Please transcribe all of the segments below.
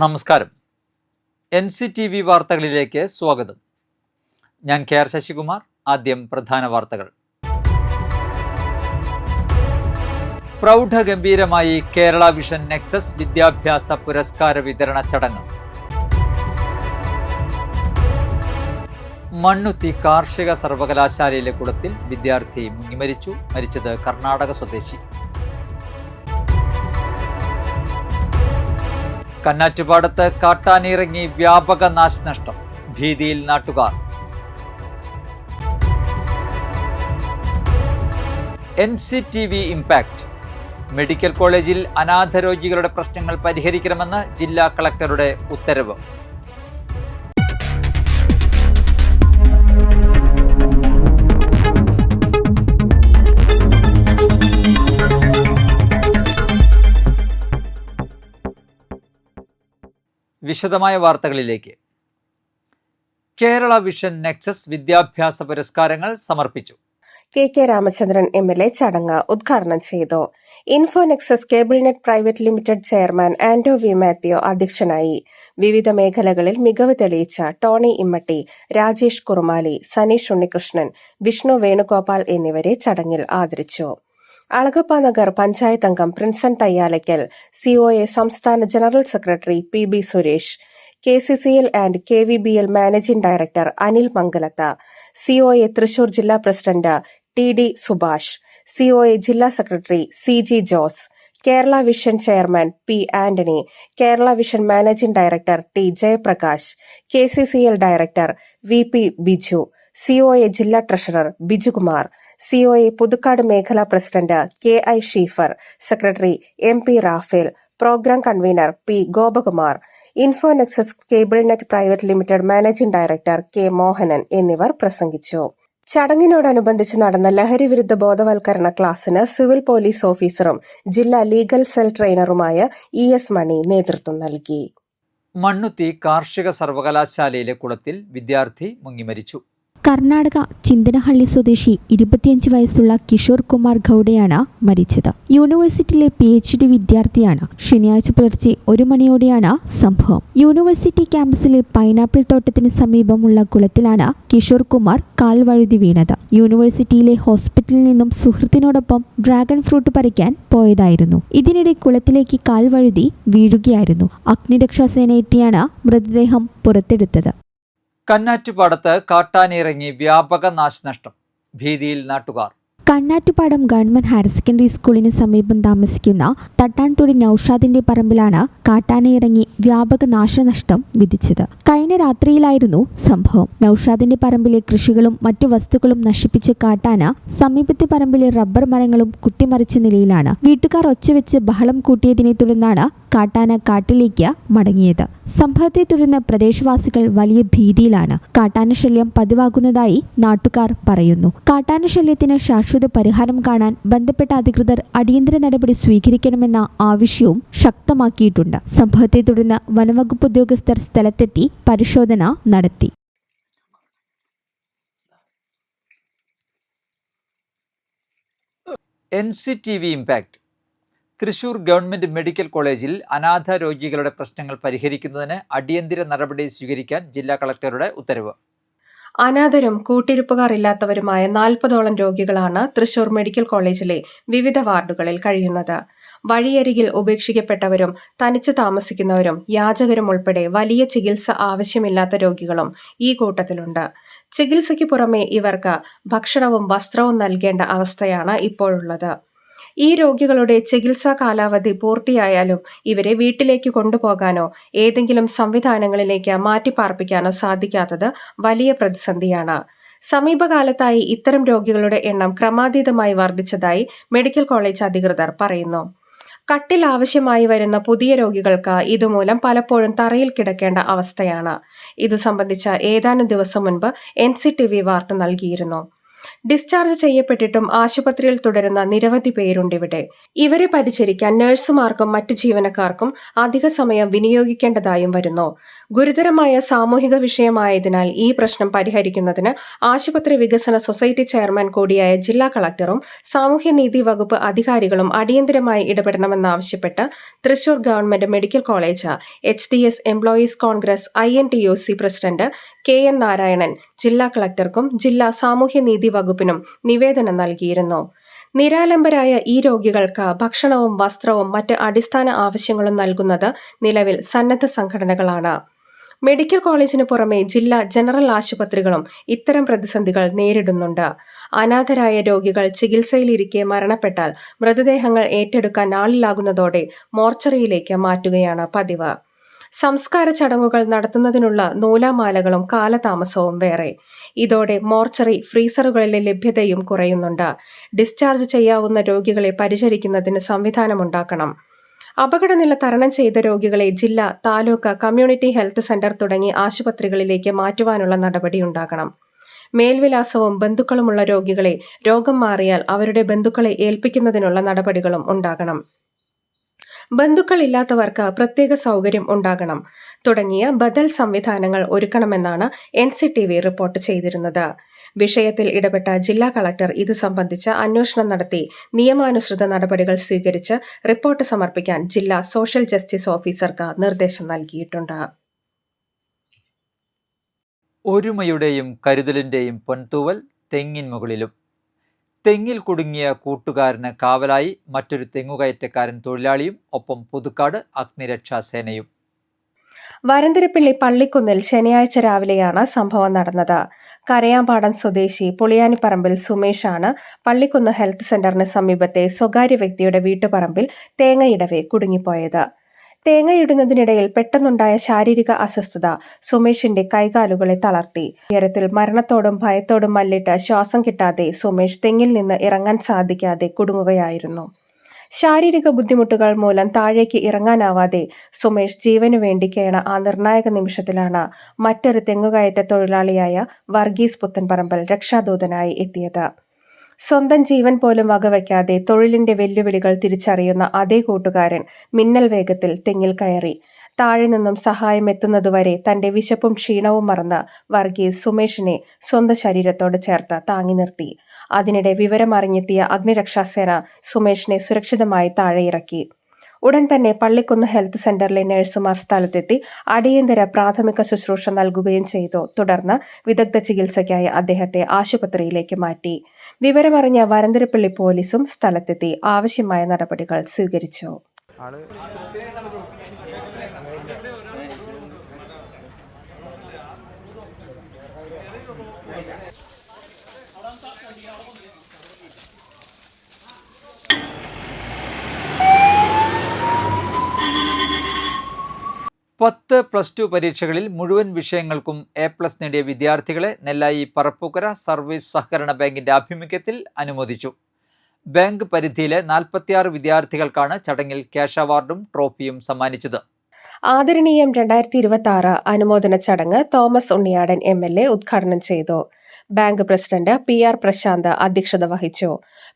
നമസ്കാരം. NCTV വാർത്തകളിലേക്ക് സ്വാഗതം. ഞാൻ KR ശശികുമാർ. ആദ്യം പ്രധാന വാർത്തകൾ. പ്രൗഢഗംഭീരമായി കേരള വിഷൻ നെക്സസ് വിദ്യാഭ്യാസ പുരസ്കാര വിതരണ ചടങ്ങ്. മണ്ണുത്തി കാർഷിക സർവകലാശാലയിലെ കുളത്തിൽ വിദ്യാർത്ഥി മുങ്ങിമരിച്ചു. മരിച്ചത് കർണാടക സ്വദേശി. കന്നാറ്റുപാടത്ത് കാട്ടാനിറങ്ങി വ്യാപക നാശനഷ്ടം. ഭീതിയിൽ നാട്ടുകാർ. NCTV impact. മെഡിക്കൽ കോളേജിൽ അനാഥ രോഗികളുടെ പ്രശ്നങ്ങൾ പരിഹരിക്കണമെന്ന് ജില്ലാ കളക്ടറുടെ ഉത്തരവ്. വിശദമായ വാർത്തകളിലേക്ക്. കേരള വിഷൻ നെക്സസ് വിദ്യാഭ്യാസ പുരസ്കാരങ്ങൾ സമർപ്പിച്ചു. KK രാമചന്ദ്രൻ MLA ചടങ്ങ് ഉദ്ഘാടനം ചെയ്തു. Infonexus cable net private limited chairman Anto V Mathew അധ്യക്ഷനായി. വിവിധ മേഖലകളിൽ മികവ് തെളിയിച്ച ടോണി ഇമ്മട്ടി, രാജേഷ് കുറുമാലി, സനീഷ് ഉണ്ണികൃഷ്ണൻ, വിഷ്ണു വേണുഗോപാൽ എന്നിവരെ ചടങ്ങിൽ ആദരിച്ചു. അളഗപ്പ നഗർ പഞ്ചായത്ത് അംഗം പ്രിൻസൺ തയ്യാലയ്ക്കൽ, COA സംസ്ഥാന general secretary PB Suresh, KCCL and KVBL managing director Anil Mangalath, COA Thrissur ജില്ലാ പ്രസിഡന്റ് TD സുഭാഷ്, COA ജില്ലാ secretary CG Jose, Kerala vision chairman P Antony, Kerala vision managing director T Jayaprakash, KCCL director VP Biju, COA ജില്ലാ ട്രഷറർ ബിജുകുമാർ, COA പുതുക്കാട് മേഖലാ president KI Sheefar, secretary MP Raphael, programme convener P Gopakumar, Infonexus cable net private limited managing director K Mohanan എന്നിവർ പ്രസംഗിച്ചു. ചടങ്ങിനോടനുബന്ധിച്ച് നടന്ന ലഹരിവിരുദ്ധ ബോധവൽക്കരണ ക്ലാസിന് civil police ഓഫീസറും ജില്ലാ ലീഗൽ സെൽ ട്രെയിനറുമായ ES മണി നേതൃത്വം നൽകി. മണ്ണുത്തി കാർഷിക സർവകലാശാലയിലെ കുളത്തിൽ വിദ്യാർത്ഥി മുങ്ങിമരിച്ചു. കർണാടക ചിന്തനഹള്ളി സ്വദേശി 25 വയസ്സുള്ള കിഷോർ കുമാർ ഗൌഡയാണ് മരിച്ചത്. യൂണിവേഴ്സിറ്റിയിലെ PhD വിദ്യാർത്ഥിയാണ്. ശനിയാഴ്ച പുലർച്ചെ 1 മണിയോടെയാണ് സംഭവം. യൂണിവേഴ്സിറ്റി ക്യാമ്പസിലെ പൈനാപ്പിൾ തോട്ടത്തിന് സമീപമുള്ള കുളത്തിലാണ് കിഷോർ കുമാർ കാൽവഴുതി വീണത്. യൂണിവേഴ്സിറ്റിയിലെ ഹോസ്പിറ്റലിൽ നിന്നും സുഹൃത്തിനോടൊപ്പം ഡ്രാഗൺ ഫ്രൂട്ട് പറിക്കാൻ പോയതായിരുന്നു. ഇതിനിടെ കുളത്തിലേക്ക് കാൽവഴുതി വീഴുകയായിരുന്നു. അഗ്നിരക്ഷാസേന എത്തിയാണ് മൃതദേഹം പുറത്തെടുത്തത്. കന്നാറ്റുപാടത്ത് കാട്ടാനിറങ്ങി വ്യാപക നാശനഷ്ടം. ഭീതിയിൽ നാട്ടുകാർ. കന്നാറ്റുപാടം ഗവൺമെന്റ് ഹയർ സെക്കൻഡറി സ്കൂളിന് സമീപം താമസിക്കുന്ന തട്ടാൻതൊടി നൌഷാദിന്റെ പറമ്പിലാണ് കാട്ടാനയിറങ്ങി വ്യാപക നാശനഷ്ടം വിധിച്ചത്. കഴിഞ്ഞ രാത്രിയിലായിരുന്നു സംഭവം. നൌഷാദിന്റെ പറമ്പിലെ കൃഷികളും മറ്റു വസ്തുക്കളും നശിപ്പിച്ച കാട്ടാന സമീപത്തെ പറമ്പിലെ റബ്ബർ മരങ്ങളും കുത്തിമറിച്ച നിലയിലാണ്. വീട്ടുകാർ ഒച്ചവെച്ച് ബഹളം കൂട്ടിയതിനെ തുടർന്നാണ് കാട്ടാന കാട്ടിലേക്ക് മടങ്ങിയത്. സംഭവത്തെ തുടർന്ന് പ്രദേശവാസികൾ വലിയ ഭീതിയിലാണ്. കാട്ടാന ശല്യം പതിവാകുന്നതായി നാട്ടുകാർ പറയുന്നു. കാട്ടാന ശല്യത്തിന് ശാശ്വത പരിഹാരം കാണാൻ ബന്ധപ്പെട്ട അധികൃതർ അടിയന്തര നടപടി സ്വീകരിക്കണമെന്ന ആവശ്യവും ശക്തമാക്കിയിട്ടുണ്ട്. സംഭവത്തെ തുടർന്ന് വനംവകുപ്പ് ഉദ്യോഗസ്ഥർ സ്ഥലത്തെത്തി പരിശോധന നടത്തി. NCTV impact. Thrissur government medical കോളേജിൽ അനാഥ രോഗികളുടെ പ്രശ്നങ്ങൾ പരിഹരിക്കുന്നതിന് അടിയന്തര നടപടി സ്വീകരിക്കാൻ ജില്ലാ കളക്ടറുടെ ഉത്തരവ്. അനാഥരും കൂട്ടിരിപ്പുകാർ ഇല്ലാത്തവരുമായ 40ഓളം രോഗികളാണ് തൃശൂർ മെഡിക്കൽ കോളേജിലെ വിവിധ വാർഡുകളിൽ കഴിയുന്നത്. വഴിയരികിൽ ഉപേക്ഷിക്കപ്പെട്ടവരും തനിച്ച് താമസിക്കുന്നവരും യാചകരും ഉൾപ്പെടെ വലിയ ചികിത്സ ആവശ്യമില്ലാത്ത രോഗികളും ഈ കൂട്ടത്തിലുണ്ട്. ചികിത്സയ്ക്ക് പുറമെ ഇവർക്ക് ഭക്ഷണവും വസ്ത്രവും നൽകേണ്ട അവസ്ഥയാണ് ഇപ്പോഴുള്ളത്. ഈ രോഗികളുടെ ചികിത്സാ കാലാവധി പൂർത്തിയായാലും ഇവരെ വീട്ടിലേക്ക് കൊണ്ടുപോകാനോ ഏതെങ്കിലും സംവിധാനങ്ങളിലേക്ക് മാറ്റിപ്പാർപ്പിക്കാനോ സാധിക്കാത്തത് വലിയ പ്രതിസന്ധിയാണ്. സമീപകാലത്തായി ഇത്തരം രോഗികളുടെ എണ്ണം ക്രമാതീതമായി വർദ്ധിച്ചതായി മെഡിക്കൽ കോളേജ് അധികൃതർ പറയുന്നു. കട്ടിൽ ആവശ്യമായി വരുന്ന പുതിയ രോഗികൾക്ക് ഇതുമൂലം പലപ്പോഴും തറയിൽ കിടക്കേണ്ട അവസ്ഥയാണ്. ഇതു സംബന്ധിച്ച ഏതാനും ദിവസം മുൻപ് NCTV വാർത്ത നൽകിയിരുന്നു. ഡിസ്ചാർജ് ചെയ്യപ്പെട്ടിട്ടും ആശുപത്രിയിൽ തുടരുന്ന നിരവധി പേരുണ്ടിവിടെ. ഇവരെ പരിചരിക്കാൻ നഴ്സുമാർക്കും മറ്റ് ജീവനക്കാർക്കും അധിക സമയം വിനിയോഗിക്കേണ്ടതായും വരുന്നു. ഗുരുതരമായ സാമൂഹിക വിഷയമായതിനാൽ ഈ പ്രശ്നം പരിഹരിക്കുന്നതിന് ആശുപത്രി വികസന സൊസൈറ്റി ചെയർമാൻ കൂടിയായ ജില്ലാ കളക്ടറും സാമൂഹ്യനീതി വകുപ്പ് അധികാരികളും അടിയന്തരമായി ഇടപെടണമെന്നാവശ്യപ്പെട്ട് Thrissur government medical college HDS employees congress INTUC president KN Narayanan ജില്ലാ കളക്ടർക്കും ജില്ലാ സാമൂഹ്യനീതി വകുപ്പിനും നിവേദനം നൽകിയിരുന്നു. നിരാലംബരായ ഈ രോഗികൾക്ക് ഭക്ഷണവും വസ്ത്രവും മറ്റ് അടിസ്ഥാന ആവശ്യങ്ങളും നൽകുന്നത് നിലവിൽ സന്നദ്ധ സംഘടനകളാണ്. മെഡിക്കൽ കോളേജിന് പുറമെ ജില്ലാ ജനറൽ ആശുപത്രികളും ഇത്തരം പ്രതിസന്ധികൾ നേരിടുന്നുണ്ട്. അനാഥരായ രോഗികൾ ചികിത്സയിലിരിക്കെ മരണപ്പെട്ടാൽ മൃതദേഹങ്ങൾ ഏറ്റെടുക്കാൻ ആളില്ലാകുന്നതോടെ മോർച്ചറിയിലേക്ക് മാറ്റുകയാണ് പതിവ്. സംസ്കാര ചടങ്ങുകൾ നടത്തുന്നതിനുള്ള നൂലാമാലകളും കാലതാമസവും വേറെ. ഇതോടെ മോർച്ചറി ഫ്രീസറുകളിലെ ലഭ്യതയും കുറയുന്നുണ്ട്. ഡിസ്ചാർജ് ചെയ്യാവുന്ന രോഗികളെ പരിചരിക്കുന്നതിന് സംവിധാനമുണ്ടാക്കണം. അപകടനില തരണം ചെയ്ത രോഗികളെ ജില്ലാ, താലൂക്ക്, കമ്മ്യൂണിറ്റി ഹെൽത്ത് സെന്റർ തുടങ്ങി ആശുപത്രികളിലേക്ക് മാറ്റുവാനുള്ള നടപടിയുണ്ടാകണം. മേൽവിലാസവും ബന്ധുക്കളുമുള്ള രോഗികളെ രോഗം മാറിയാൽ അവരുടെ ബന്ധുക്കളെ ഏൽപ്പിക്കുന്നതിനുള്ള നടപടികളും ഉണ്ടാകണം. ബന്ധുക്കളില്ലാത്തവർക്ക് പ്രത്യേക സൗകര്യം ഉണ്ടാകണം തുടങ്ങിയ ബദൽ സംവിധാനങ്ങൾ ഒരുക്കണമെന്നാണ് NCTV റിപ്പോർട്ട് ചെയ്തിരുന്നത്. വിഷയത്തിൽ ഇടപെട്ട ജില്ലാ കളക്ടർ ഇത് സംബന്ധിച്ച അന്വേഷണം നടത്തി നിയമാനുസൃത നടപടികൾ സ്വീകരിച്ച് റിപ്പോർട്ട് സമർപ്പിക്കാൻ ജില്ലാ സോഷ്യൽ ജസ്റ്റിസ് ഓഫീസർക്ക് നിർദ്ദേശം നൽകിയിട്ടുണ്ട്. ഒരുമയുടെയും കരുതലിൻ്റെയും പൊൻതൂവൽ തെങ്ങിൻ മുകളിലും. തെങ്ങിൽ കുടുങ്ങിയ കൂട്ടുകാരന് കാവലായി മറ്റൊരു തെങ്ങുകയറ്റക്കാരൻ തൊഴിലാളിയും ഒപ്പം പുതുക്കാട് അഗ്നിരക്ഷാസേനയും. വരന്തരപ്പിള്ളി പള്ളിക്കുന്നിൽ ശനിയാഴ്ച രാവിലെയാണ് സംഭവം നടന്നത്. കരയാമ്പാടം സ്വദേശി പുളിയാനിപ്പറമ്പിൽ സുമേഷാണ് പള്ളിക്കുന്ന് ഹെൽത്ത് സെന്ററിന് സമീപത്തെ സ്വകാര്യ വ്യക്തിയുടെ വീട്ടുപറമ്പിൽ തേങ്ങയിടവെ കുടുങ്ങിപ്പോയത്. തേങ്ങയിടുന്നതിനിടയിൽ പെട്ടെന്നുണ്ടായ ശാരീരിക അസ്വസ്ഥത സുമേഷിന്റെ കൈകാലുകളെ തളർത്തി. ഉയരത്തിൽ മരണത്തോടും ഭയത്തോടും മല്ലിട്ട് ശ്വാസം കിട്ടാതെ സുമേഷ് തെങ്ങിൽ നിന്ന് ഇറങ്ങാൻ സാധിക്കാതെ കുടുങ്ങുകയായിരുന്നു. ശാരീരിക ബുദ്ധിമുട്ടുകൾ മൂലം താഴേക്ക് ഇറങ്ങാനാവാതെ സുമേഷ് ജീവനു വേണ്ടി കേണ ആ നിർണായക നിമിഷത്തിലാണ് മറ്റൊരു തെങ്ങുകയറ്റ തൊഴിലാളിയായ വർഗീസ് പുത്തൻപറമ്പിൽ രക്ഷാദൂതനായി എത്തിയത്. സ്വന്തം ജീവൻ പോലും വകവയ്ക്കാതെ തൊഴിലിന്റെ വെല്ലുവിളികൾ തിരിച്ചറിയുന്ന അതേ കൂട്ടുകാരൻ മിന്നൽ വേഗത്തിൽ തെങ്ങിൽ കയറി. താഴെ നിന്നും സഹായം എത്തുന്നതുവരെ തന്റെ വിശപ്പും ക്ഷീണവും മറന്ന് വർഗീസ് സുമേഷിനെ സ്വന്തം ശരീരത്തോട് ചേർത്ത് താങ്ങി നിർത്തി. അതിനിടെ വിവരമറിഞ്ഞെത്തിയ അഗ്നിരക്ഷാസേന സുമേഷിനെ സുരക്ഷിതമായി താഴെ ഇറക്കി. ഉടൻ തന്നെ പള്ളിക്കുന്ന് ഹെൽത്ത് സെന്ററിലെ നഴ്സുമാർ സ്ഥലത്തെത്തി അടിയന്തര പ്രാഥമിക ശുശ്രൂഷ നൽകുകയും ചെയ്തു. തുടർന്ന് വിദഗ്ധ ചികിത്സയ്ക്കായി അദ്ദേഹത്തെ ആശുപത്രിയിലേക്ക് മാറ്റി. വിവരമറിഞ്ഞ വരന്തരപ്പള്ളി പോലീസും സ്ഥലത്തെത്തി ആവശ്യമായ നടപടികൾ സ്വീകരിച്ചു. +10, +2 പരീക്ഷകളിൽ മുഴുവൻ വിഷയങ്ങൾക്കും A+ നേടിയ വിദ്യാർത്ഥികളെ നെല്ലായി പറപ്പൂക്കര സർവീസ് സഹകരണ ബാങ്കിന്റെ ആഭിമുഖ്യത്തിൽ അനുമോദിച്ചു. ബാങ്ക് പരിധിയിലെ 46 വിദ്യാർത്ഥികൾക്കാണ് ചടങ്ങിൽ ക്യാഷ് അവാർഡും ട്രോഫിയും സമ്മാനിച്ചത്. ആദരണീയം 2026 അനുമോദന ചടങ്ങ് തോമസ് ഉണ്ണിയാടൻ MLA ഉദ്ഘാടനം ചെയ്തു. ബാങ്ക് പ്രസിഡന്റ് PR പ്രശാന്ത് അധ്യക്ഷത വഹിച്ചു.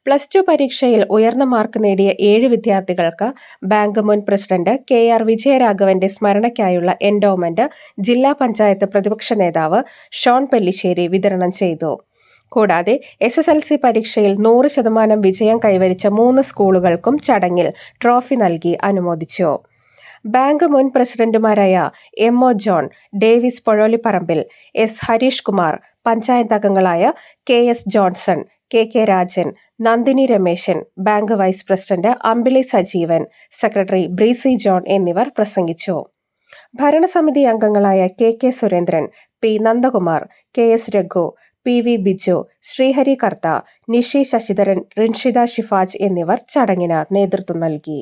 +2 പരീക്ഷയിൽ ഉയർന്ന മാർക്ക് നേടിയ 7 വിദ്യാർത്ഥികൾക്ക് ബാങ്ക് മുൻ പ്രസിഡന്റ് KR വിജയരാഘവന്റെ സ്മരണയ്ക്കായുള്ള എൻഡോമെന്റ് ജില്ലാ പഞ്ചായത്ത് പ്രതിപക്ഷ നേതാവ് ഷോൺ പെല്ലിശ്ശേരി വിതരണം ചെയ്തു. കൂടാതെ SSLC പരീക്ഷയിൽ 100% വിജയം കൈവരിച്ച 3 സ്കൂളുകൾക്കും ചടങ്ങിൽ ട്രോഫി നൽകി അനുമോദിച്ചു. ബാങ്ക് മുൻ പ്രസിഡന്റുമാരായ MO John, Davis Pozholipparambil, S Harish Kumar, panchayat അംഗങ്ങളായ KS Johnson, KK Rajan, Nandini Rameshan, bank vice president Ambili Sajeevan, secretary Breezy John എന്നിവർ പ്രസംഗിച്ചു. ഭരണസമിതി അംഗങ്ങളായ KK Surendran, P Nandakumar, KS Raghu, PV Biju, Sreehari കർത്ത, നിഷി ശശിധരൻ, റിൻഷിത ഷിഫാജ് എന്നിവർ ചടങ്ങിന് നേതൃത്വം നൽകി.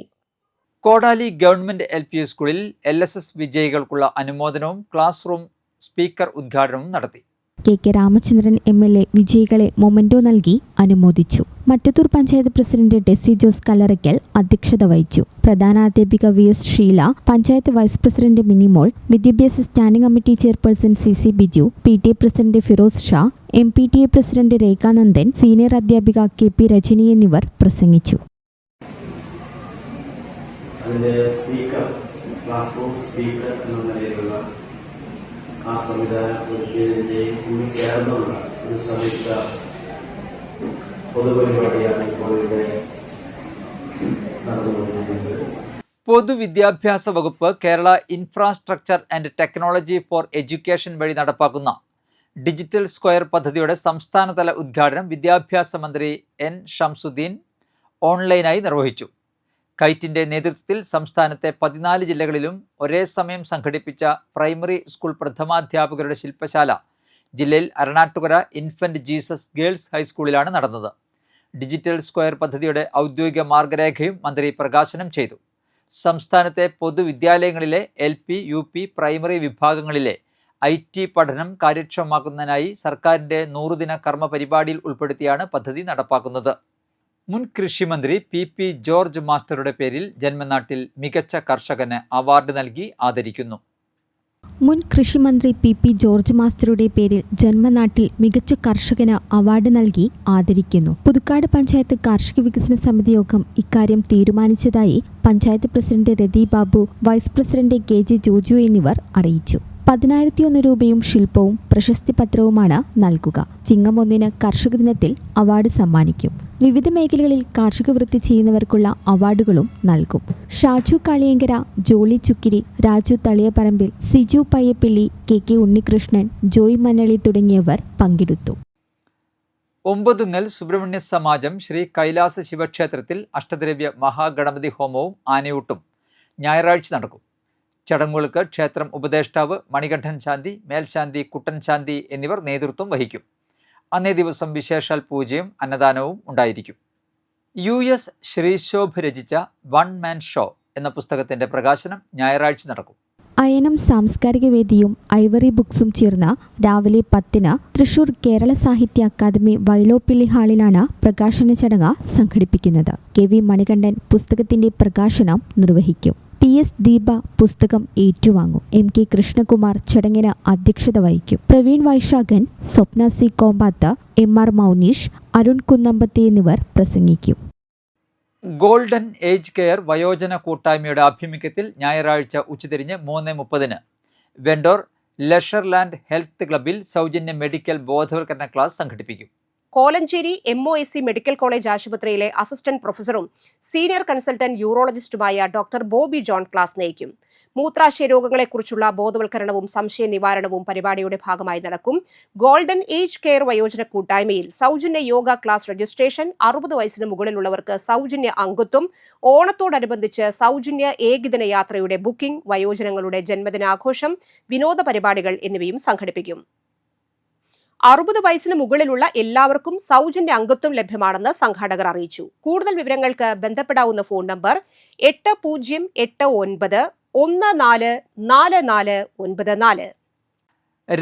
കോടാലി ഗവൺമെന്റ് LP സ്കൂളിൽ LSS വിജയികൾക്കുള്ള അനുമോദനവും ക്ലാസ് റൂം സ്പീക്കർ ഉദ്ഘാടനവും നടത്തി. കെ രാമചന്ദ്രൻ MLA വിജയികളെ മൊമെന്റോ നൽകി അനുമോദിച്ചു. മറ്റത്തൂർ പഞ്ചായത്ത് പ്രസിഡന്റ് ഡെസി ജോസ് കല്ലറയ്ക്കൽ അധ്യക്ഷത വഹിച്ചു. പ്രധാനാധ്യാപിക VS Sheela, panchayat vice president Minimol, വിദ്യാഭ്യാസ standing committee chairperson CC Biju, PTA president Firoz Shah, MPTA president Rekhanandan, senior അധ്യാപിക KP രജനി എന്നിവർ പ്രസംഗിച്ചു. ക്ലാസ് റൂം സ്പീക്കർ എന്ന നിലയിലുള്ള ആ സംവിധാനം ഒരുക്കിയതിൻ്റെയും കൂടി ചേർന്നുള്ള ഒരു സംയുക്ത പൊതുപരിപാടിയാണ് ഇപ്പോൾ ഇവിടെ നടന്നുകൊണ്ടിരിക്കുന്നത്. പൊതുവിദ്യാഭ്യാസ വകുപ്പ് Kerala infrastructure and technology for education വഴി നടപ്പാക്കുന്ന ഡിജിറ്റൽ സ്ക്വയർ പദ്ധതിയുടെ സംസ്ഥാനതല ഉദ്ഘാടനം വിദ്യാഭ്യാസ മന്ത്രി N. ഷംസുദ്ദീൻ ഓൺലൈനായി നിർവഹിച്ചു. കൈറ്റിൻ്റെ നേതൃത്വത്തിൽ സംസ്ഥാനത്തെ 14 ജില്ലകളിലും ഒരേ സമയം സംഘടിപ്പിച്ച പ്രൈമറി സ്കൂൾ പ്രഥമാധ്യാപകരുടെ ശില്പശാല ജില്ലയിൽ അരണാട്ടുകര ഇൻഫന്റ് ജീസസ് ഗേൾസ് ഹൈസ്കൂളിലാണ് നടന്നത്. ഡിജിറ്റൽ സ്ക്വയർ പദ്ധതിയുടെ ഔദ്യോഗിക മാർഗരേഖയും മന്ത്രി പ്രകാശനം ചെയ്തു. സംസ്ഥാനത്തെ പൊതുവിദ്യാലയങ്ങളിലെ LP, UP, പ്രൈമറി വിഭാഗങ്ങളിലെ IT പഠനം കാര്യക്ഷമമാക്കുന്നതിനായി സർക്കാരിൻ്റെ 100 ദിന കർമ്മ പരിപാടിയിൽ ഉൾപ്പെടുത്തിയാണ് പദ്ധതി നടപ്പാക്കുന്നത്. മുൻ കൃഷിമന്ത്രി PP ജോർജ് മാസ്റ്ററുടെ പേരിൽ ജന്മനാട്ടിൽ മികച്ച കർഷകന് അവാർഡ് നൽകി ആദരിക്കുന്നു. മുൻ കൃഷിമന്ത്രി PP ജോർജ് മാസ്റ്ററുടെ പേരിൽ ജന്മനാട്ടിൽ മികച്ച കർഷകന് അവാർഡ് നൽകി ആദരിക്കുന്നു. പുതുക്കാട് പഞ്ചായത്ത് കാർഷിക വികസന സമിതി യോഗം ഇക്കാര്യം തീരുമാനിച്ചതായി panchayat president Rathi Babu, vice president KG Joju എന്നിവർ അറിയിച്ചു. 10,001 രൂപയും ശില്പവും പ്രശസ്തി പത്രവുമാണ് നൽകുക. ചിങ്ങം 1 കർഷക ദിനത്തിൽ അവാർഡ് സമ്മാനിക്കും. വിവിധ മേഖലകളിൽ കാർഷിക വൃത്തി ചെയ്യുന്നവർക്കുള്ള അവാർഡുകളും നൽകും. ഷാജു കാളിയങ്കര, ജോളി ചുക്കിരി, രാജു തളിയപ്പറമ്പിൽ, സിജു പയ്യപ്പിള്ളി, KK ഉണ്ണികൃഷ്ണൻ, ജോയ് മന്നളി തുടങ്ങിയവർ പങ്കെടുത്തു. ഒമ്പതുങ്ങൽ സുബ്രഹ്മണ്യ സമാജം ശ്രീ കൈലാസ ശിവക്ഷേത്രത്തിൽ അഷ്ടദ്രവ്യ മഹാഗണപതി ഹോമവും ആനയൂട്ടും ഞായറാഴ്ച നടക്കും. ചടങ്ങുകൾക്ക് ക്ഷേത്രം ഉപദേഷ്ടാവ് മണികണ്ഠൻ ശാന്തി, മേൽശാന്തി കുട്ടൻ ശാന്തി എന്നിവർ നേതൃത്വം വഹിക്കും. അന്നേ ദിവസം വിശേഷാൽ പൂജയും അന്നദാനവും ഉണ്ടായിരിക്കും. US ശ്രീശോഭ് രചിച്ച വൺ മാൻ ഷോ എന്ന പുസ്തകത്തിൻ്റെ പ്രകാശനം ഞായറാഴ്ച നടക്കും. അയനം സാംസ്കാരിക വേദിയും ഐവറി ബുക്സും ചേർന്ന് രാവിലെ 10 തൃശൂർ കേരള സാഹിത്യ അക്കാദമി വൈലോപ്പിള്ളി ഹാളിലാണ് പ്രകാശന ചടങ്ങ് സംഘടിപ്പിക്കുന്നത്. KV മണികണ്ഠൻ പുസ്തകത്തിന്റെ പ്രകാശനം നിർവഹിക്കും. TS ദീപ പുസ്തകം ഏറ്റുവാങ്ങും. MK കൃഷ്ണകുമാർ ചടങ്ങിന് അധ്യക്ഷത വഹിക്കും. പ്രവീൺ വൈശാഖൻ, സ്വപ്ന C കോമ്പാത്ത്, MR മൗനീഷ്, അരുൺ കുന്നമ്പത്തി എന്നിവർ പ്രസംഗിക്കും. ഗോൾഡൻ ഏജ് കെയർ വയോജന കൂട്ടായ്മയുടെ ആഭിമുഖ്യത്തിൽ ഞായറാഴ്ച ഉച്ചതിരിഞ്ഞ് 3:30 വെൻഡോർ ലെഷർലാൻഡ് ഹെൽത്ത് ക്ലബിൽ സൗജന്യ മെഡിക്കൽ ബോധവൽക്കരണ ക്ലാസ് സംഘടിപ്പിക്കും. കോലഞ്ചേരി MOSC മെഡിക്കൽ കോളേജ് ആശുപത്രിയിലെ അസിസ്റ്റന്റ് പ്രൊഫസറും സീനിയർ കൺസൾട്ടന്റ് യൂറോളജിസ്റ്റുമായ ഡോക്ടർ ബോബി ജോൺ ക്ലാസ് നയിക്കും. മൂത്രാശയ രോഗങ്ങളെക്കുറിച്ചുള്ള ബോധവൽക്കരണവും സംശയ നിവാരണവും പരിപാടിയുടെ ഭാഗമായി നടക്കും. ഗോൾഡൻ ഏജ് കെയർ വയോജന കൂട്ടായ്മയിൽ സൗജന്യ യോഗ ക്ലാസ് രജിസ്ട്രേഷൻ, 60 വയസ്സിന് മുകളിലുള്ളവർക്ക് സൗജന്യ അംഗത്വം, ഓണത്തോടനുബന്ധിച്ച് സൗജന്യ ഏകദിന യാത്രയുടെ ബുക്കിംഗ്, വയോജനങ്ങളുടെ ജന്മദിനാഘോഷം, വിനോദ പരിപാടികൾ എന്നിവയും സംഘടിപ്പിക്കും. 60 വയസ്സിന് മുകളിലുള്ള എല്ലാവർക്കും സൗജന്യ അംഗത്വം ലഭ്യമാണെന്ന് സംഘാടകർ അറിയിച്ചു. കൂടുതൽ വിവരങ്ങൾക്ക് ബന്ധപ്പെടാവുന്ന ഫോൺ നമ്പർ 8089144494.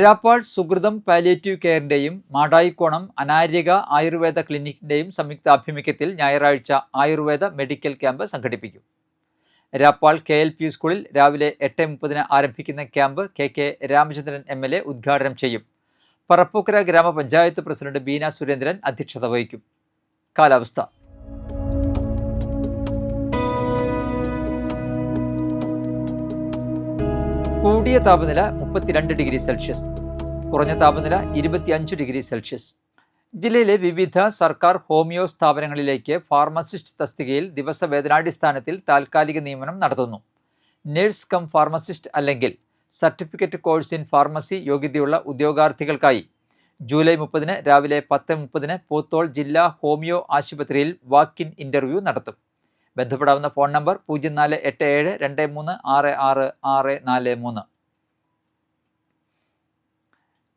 രാപ്പാൾ സുഹൃതം പാലിയേറ്റീവ് കെയറിൻ്റെയും മാടായിക്കോണം അനാര്യക ആയുർവേദ ക്ലിനിക്കിൻ്റെയും സംയുക്താഭിമുഖ്യത്തിൽ ഞായറാഴ്ച ആയുർവേദ മെഡിക്കൽ ക്യാമ്പ് സംഘടിപ്പിക്കും. രാപ്പാൾ KLP സ്കൂളിൽ രാവിലെ 8:30 ആരംഭിക്കുന്ന ക്യാമ്പ് KK രാമചന്ദ്രൻ MLA ഉദ്ഘാടനം ചെയ്യും. പറപ്പൂക്കര ഗ്രാമപഞ്ചായത്ത് പ്രസിഡന്റ് ബീന സുരേന്ദ്രൻ അധ്യക്ഷത വഹിക്കും. കാലാവസ്ഥ. കൂടിയ താപനില 32 ഡിഗ്രി സെൽഷ്യസ്, കുറഞ്ഞ താപനില 25 ഡിഗ്രി സെൽഷ്യസ്. ജില്ലയിലെ വിവിധ സർക്കാർ ഹോമിയോ സ്ഥാപനങ്ങളിലേക്ക് ഫാർമസിസ്റ്റ് തസ്തികയിൽ ദിവസവേതനാടിസ്ഥാനത്തിൽ താൽക്കാലിക നിയമനം നടത്തുന്നു. നഴ്സ് കം ഫാർമസിസ്റ്റ് അല്ലെങ്കിൽ സർട്ടിഫിക്കറ്റ് കോഴ്സ് ഇൻ ഫാർമസി യോഗ്യതയുള്ള ഉദ്യോഗാർത്ഥികൾക്കായി ജൂലൈ 30 രാവിലെ 10:30 പോത്തോൾ ജില്ലാ ഹോമിയോ ആശുപത്രിയിൽ വാക്ക് ഇൻ ഇൻ്റർവ്യൂ നടത്തും. ബന്ധപ്പെടാവുന്ന ഫോൺ നമ്പർ 0487236643.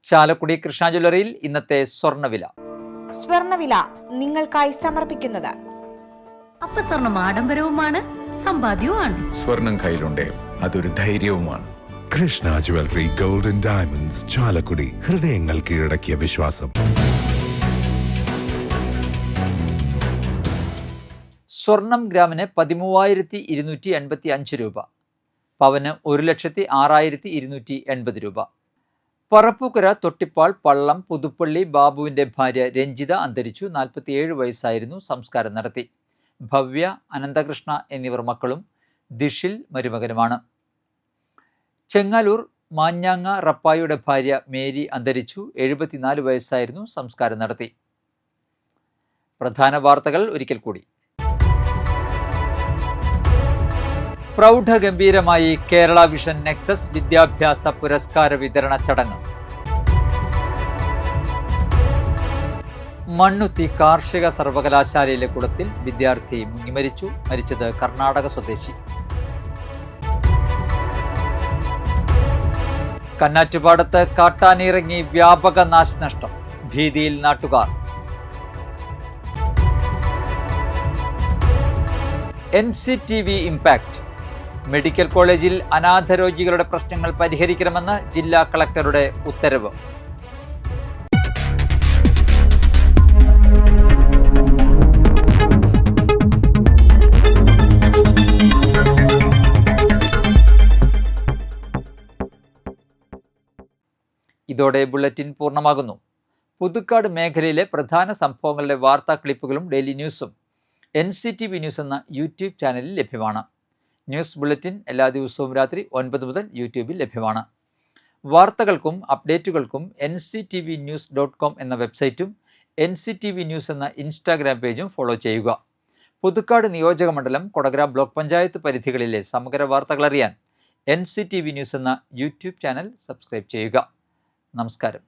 ചാലക്കുടി കൃഷ്ണ ജ്വല്ലറിയിൽ ഇന്നത്തെ സ്വർണ്ണവില നിങ്ങൾക്കായി സമർപ്പിക്കുന്നത് സ്വർണം ആഡംബരവുമാണ്, സമ്പാദ്യവുമാണ്. സ്വർണം കയ്യിലുണ്ടേ അതൊരു ധൈര്യവുമാണ്. Krishna jewellery golden diamonds Chalakudy, ഹൃദയങ്ങൾ കീഴടക്കിയ വിശ്വാസം. സ്വർണം ഗ്രാമിന് 13,285 രൂപ, പവന് 1,06,280 രൂപ. പറപ്പൂക്കര തൊട്ടിപ്പാൾ പള്ളം പുതുപ്പള്ളി ബാബുവിൻ്റെ ഭാര്യ രഞ്ജിത അന്തരിച്ചു. 47 വയസ്സായിരുന്നു. സംസ്കാരം നടത്തി. ഭവ്യ, അനന്തകൃഷ്ണ എന്നിവർ മക്കളും ദിഷിൽ മരുമകനുമാണ്. ചെങ്ങാലൂർ മാഞ്ഞാങ്ങ റപ്പായുടെ ഭാര്യ മേരി അന്തരിച്ചു. 74 വയസ്സായിരുന്നു. സംസ്കാരം നടത്തി. പ്രധാന വാർത്തകൾ ഒരിക്കൽ കൂടി. പ്രൗഢഗംഭീരമായി കേരള വിഷൻ നെക്സസ് വിദ്യാഭ്യാസ പുരസ്കാര വിതരണ ചടങ്ങ്. മണ്ണുത്തി കാർഷിക സർവകലാശാലയിലെ കുളത്തിൽ വിദ്യാർത്ഥി മുങ്ങിമരിച്ചു. മരിച്ചത് കർണാടക സ്വദേശി. കന്നാറ്റുപാടത്ത് കാട്ടാനിറങ്ങി വ്യാപക നാശനഷ്ടം. ഭീതിയിൽ നാട്ടുകാർ. NCTV impact. മെഡിക്കൽ കോളേജിൽ അനാഥ രോഗികളുടെ പ്രശ്നങ്ങൾ പരിഹരിക്കണമെന്ന് ജില്ലാ കളക്ടറുടെ ഉത്തരവ്. ഇതോടെ ബുള്ളറ്റിൻ പൂർണ്ണമാകുന്നു. പുതുക്കാട് മേഖലയിലെ പ്രധാന സംഭവങ്ങളുടെ വാർത്താ ക്ലിപ്പുകളും ഡെയിലി ന്യൂസും NCTV ന്യൂസ് എന്ന യൂട്യൂബ് ചാനലിൽ ലഭ്യമാണ്. ന്യൂസ് ബുള്ളറ്റിൻ എല്ലാ ദിവസവും രാത്രി 9 മുതൽ യൂട്യൂബിൽ ലഭ്യമാണ്. വാർത്തകൾക്കും അപ്ഡേറ്റുകൾക്കും nctvnews.com എന്ന വെബ്സൈറ്റും NCTV ന്യൂസ് എന്ന ഇൻസ്റ്റാഗ്രാം പേജും ഫോളോ ചെയ്യുക. പുതുക്കാട് നിയോജക മണ്ഡലം, കൊടകര ബ്ലോക്ക് പഞ്ചായത്ത് പരിധികളിലെ സമഗ്ര വാർത്തകൾ അറിയാൻ NCTV ന്യൂസ് എന്ന യൂട്യൂബ് ചാനൽ സബ്സ്ക്രൈബ് ചെയ്യുക. നമസ്കാരം.